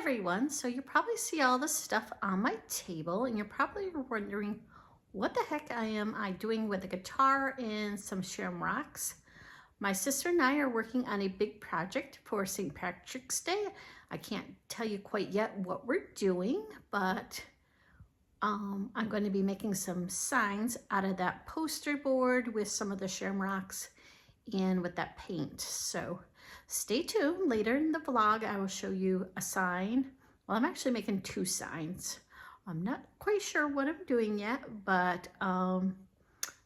everyone. So you probably see all the stuff on my table and you're probably wondering what the heck am I doing with a guitar and some shamrocks. My sister and I are working on a big project for St. Patrick's Day. I can't tell you quite yet what we're doing, but I'm going to be making some signs out of that poster board with some of the shamrocks and with that paint. So stay tuned. Later in the vlog, I will show you a sign. Well, I'm actually making two signs. I'm not quite sure what I'm doing yet, but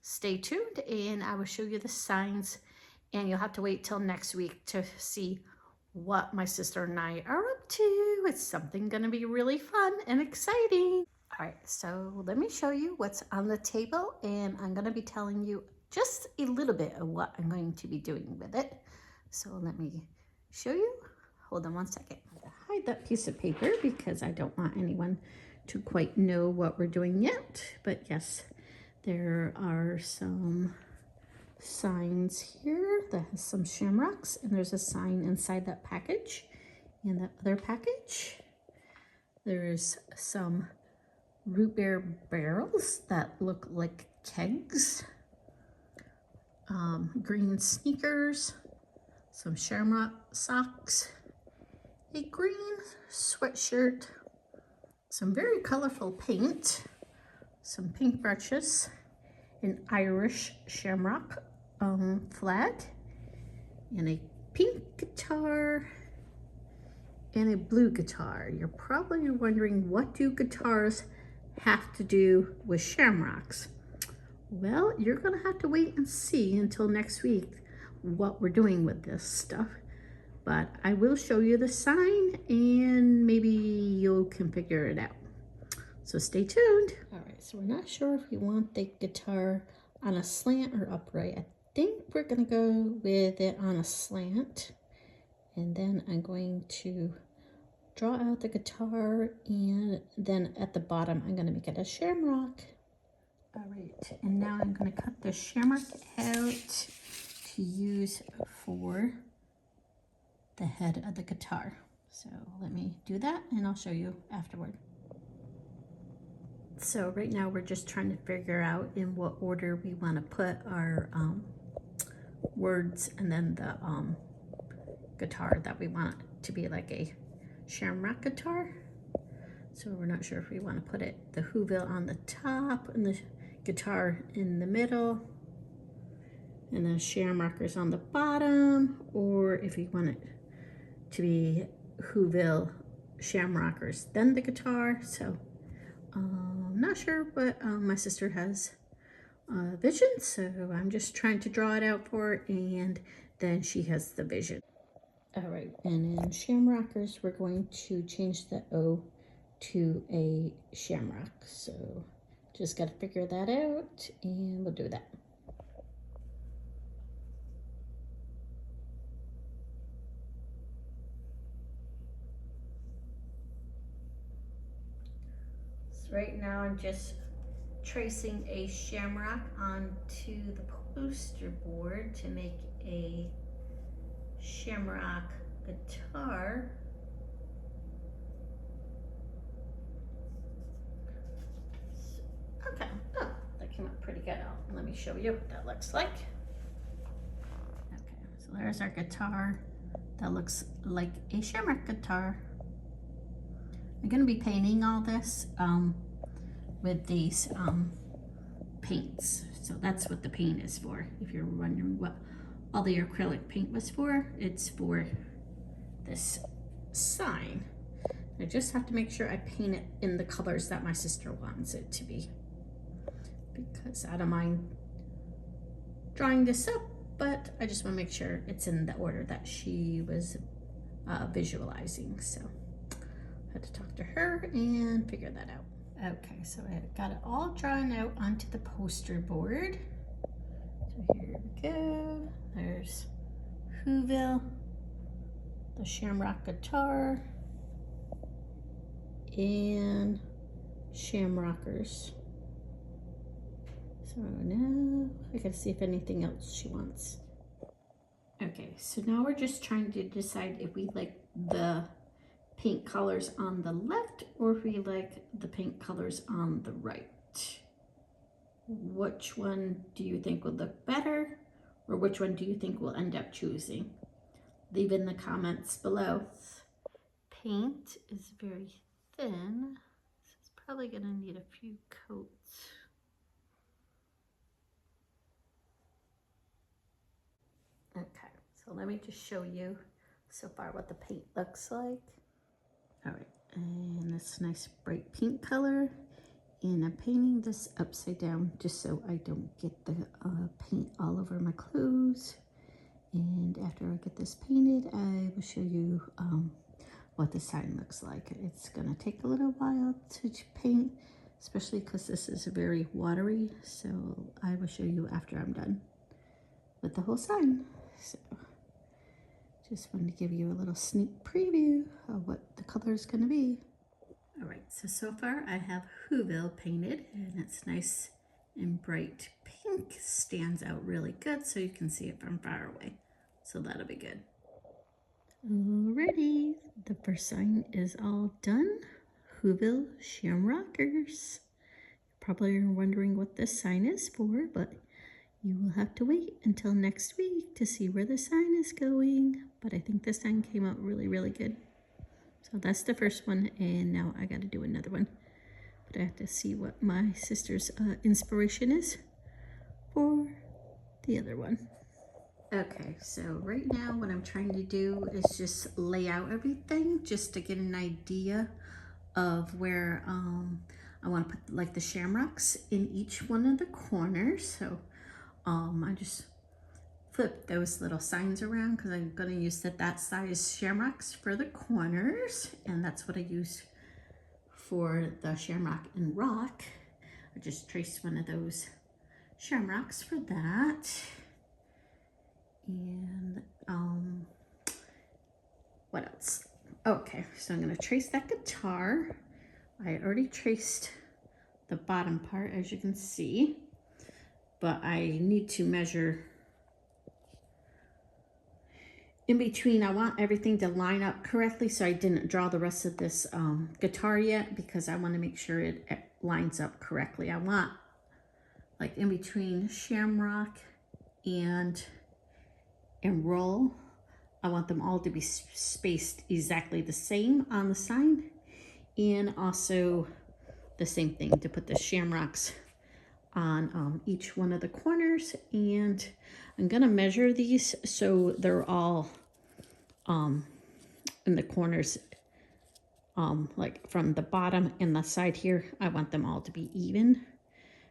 stay tuned and I will show you the signs, and you'll have to wait till next week to see what my sister and I are up to. It's something gonna be really fun and exciting. All right, so let me show you what's on the table, and I'm gonna be telling you just a little bit of what I'm going to be doing with it. So let me show you. Hold on one second. I'll hide that piece of paper because I don't want anyone to quite know what we're doing yet. But yes, there are some signs here that has some shamrocks, and there's a sign inside that package. In that other package, there's some root beer barrels that look like kegs. Green sneakers, some shamrock socks, a green sweatshirt, some very colorful paint, some paint brushes, an Irish shamrock flag, and a pink guitar, and a blue guitar. You're probably wondering, what do guitars have to do with shamrocks? Well, you're gonna have to wait and see until next week what we're doing with this stuff. But I will show you the sign and maybe you can figure it out. So stay tuned. All right, so we're not sure if we want the guitar on a slant or upright. I think we're gonna go with it on a slant. And then I'm going to draw out the guitar, and then at the bottom, I'm gonna make it a shamrock. All right, and now I'm going to cut the shamrock out to use for the head of the guitar. So let me do that and I'll show you afterward. So right now we're just trying to figure out in what order we want to put our words and then the guitar that we want to be like a shamrock guitar. So we're not sure if we want to put it, the Whoville on the top and the guitar in the middle and the shamrockers on the bottom, or if you want it to be Whoville shamrockers then the guitar. So I'm not sure, but my sister has vision, so I'm just trying to draw it out for her, and then she has the vision. All right, and in shamrockers we're going to change the O to a shamrock. So just got to figure that out, and we'll do that. So right now I'm just tracing a shamrock onto the poster board to make a shamrock guitar. Okay, oh, that came out pretty good. Let me show you what that looks like. Okay, so there's our guitar. That looks like a shamrock guitar. I'm gonna be painting all this with these paints. So that's what the paint is for. If you're wondering what all the acrylic paint was for, it's for this sign. I just have to make sure I paint it in the colors that my sister wants it to be, because I don't mind drawing this up, but I just want to make sure it's in the order that she was visualizing. So I had to talk to her and figure that out. Okay, so I got it all drawn out onto the poster board. So here we go. There's Whoville, the shamrock guitar, and shamrockers. So now I gotta see if anything else she wants. Okay, so now we're just trying to decide if we like the paint colors on the left or if we like the paint colors on the right. Which one do you think would look better, or which one do you think we'll end up choosing? Leave in the comments below. Paint is very thin, so it's probably going to need a few coats. Okay, so let me just show you so far what the paint looks like. All right, and this nice bright pink color. And I'm painting this upside down just so I don't get the paint all over my clothes. And after I get this painted, I will show you what the sign looks like. It's gonna take a little while to paint, especially because this is very watery. So I will show you after I'm done with the whole sign. So just wanted to give you a little sneak preview of what the color is gonna be. All right, so far I have Whoville painted, and it's nice and bright pink. Stands out really good so you can see it from far away. So that'll be good. Alrighty, the first sign is all done. Whoville Shamrockers. Probably are wondering what this sign is for, but you will have to wait until next week to see where the sign is going. But I think this sign came out really, really good. So that's the first one, and now I got to do another one. But I have to see what my sister's inspiration is for the other one. Okay, so right now what I'm trying to do is just lay out everything just to get an idea of where I want to put like the shamrocks in each one of the corners. So I just flip those little signs around because I'm going to use that size shamrocks for the corners, and that's what I use for the shamrock and rock. I just traced one of those shamrocks for that. And what else? Okay, so I'm going to trace that guitar. I already traced the bottom part, as you can see, but I need to measure in between. I want everything to line up correctly, so I didn't draw the rest of this guitar yet because I want to make sure it lines up correctly. I want, like, in between shamrock and roll, I want them all to be spaced exactly the same on the sign, and also the same thing to put the shamrocks on each one of the corners. And I'm gonna measure these so they're all in the corners, like from the bottom and the side here. I want them all to be even,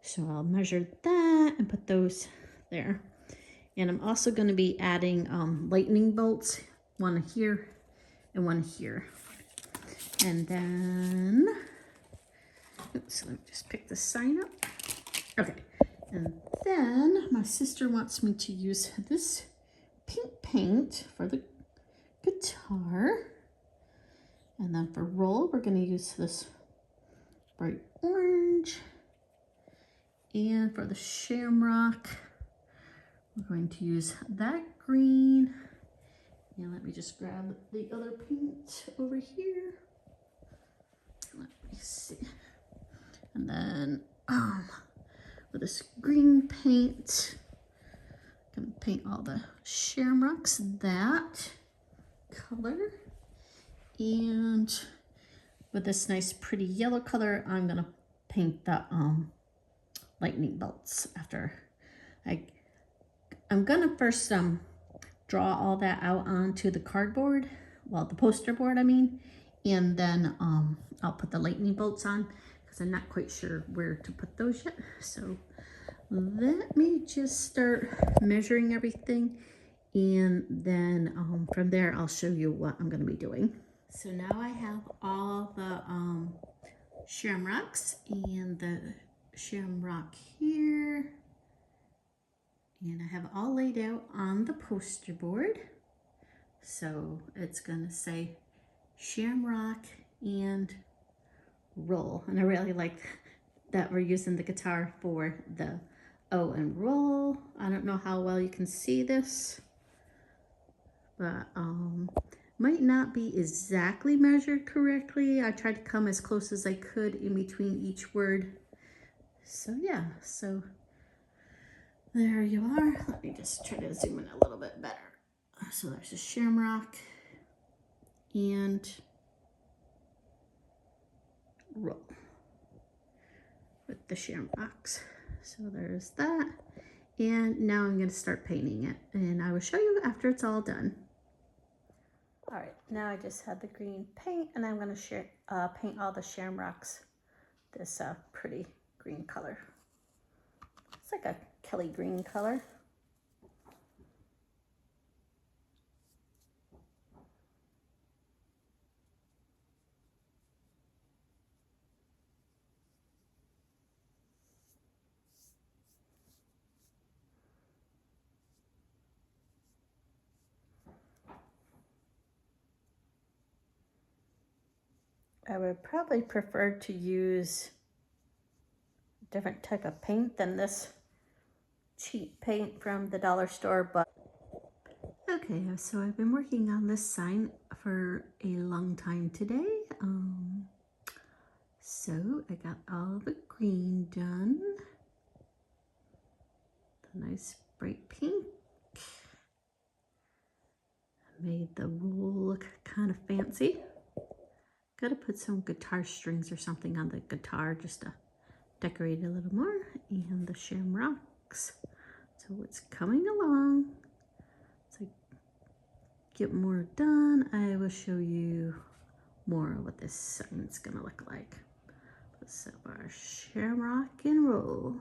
so I'll measure that and put those there. And I'm also going to be adding lightning bolts, one here and one here. And then, oops, let me just pick the sign up. Okay, and then my sister wants me to use this pink paint for the guitar. And then for roll, we're going to use this bright orange. And for the shamrock, we're going to use that green. And let me just grab the other paint over here. Let me see. And then with this green paint, I'm gonna paint all the shamrocks that color. And with this nice pretty yellow color, I'm gonna paint the lightning bolts after I'm gonna first draw all that out onto the cardboard, well, the poster board, I mean, and then I'll put the lightning bolts on because I'm not quite sure where to put those yet. So let me just start measuring everything, and then from there I'll show you what I'm gonna be doing. So now I have all the shamrocks and the shamrock here. And I have all laid out on the poster board. So it's gonna say shamrock and roll. And I really like that we're using the guitar for the O and roll. I don't know how well you can see this, but I'm Might not be exactly measured correctly. I tried to come as close as I could in between each word. So yeah, so there you are. Let me just try to zoom in a little bit better. So there's a shamrock and roll with the shamrocks. So there's that. And now I'm going to start painting it, and I will show you after it's all done. All right, now I just had the green paint, and I'm going to paint all the shamrocks this pretty green color. It's like a Kelly green color. I would probably prefer to use a different type of paint than this cheap paint from the dollar store, but okay, so I've been working on this sign for a long time today. So I got all the green done, the nice bright pink. I made the roll look kind of fancy. Gotta put some guitar strings or something on the guitar just to decorate it a little more. And the shamrocks. So it's coming along. So get more done, I will show you more of what this sign's gonna look like. So our shamrock and roll.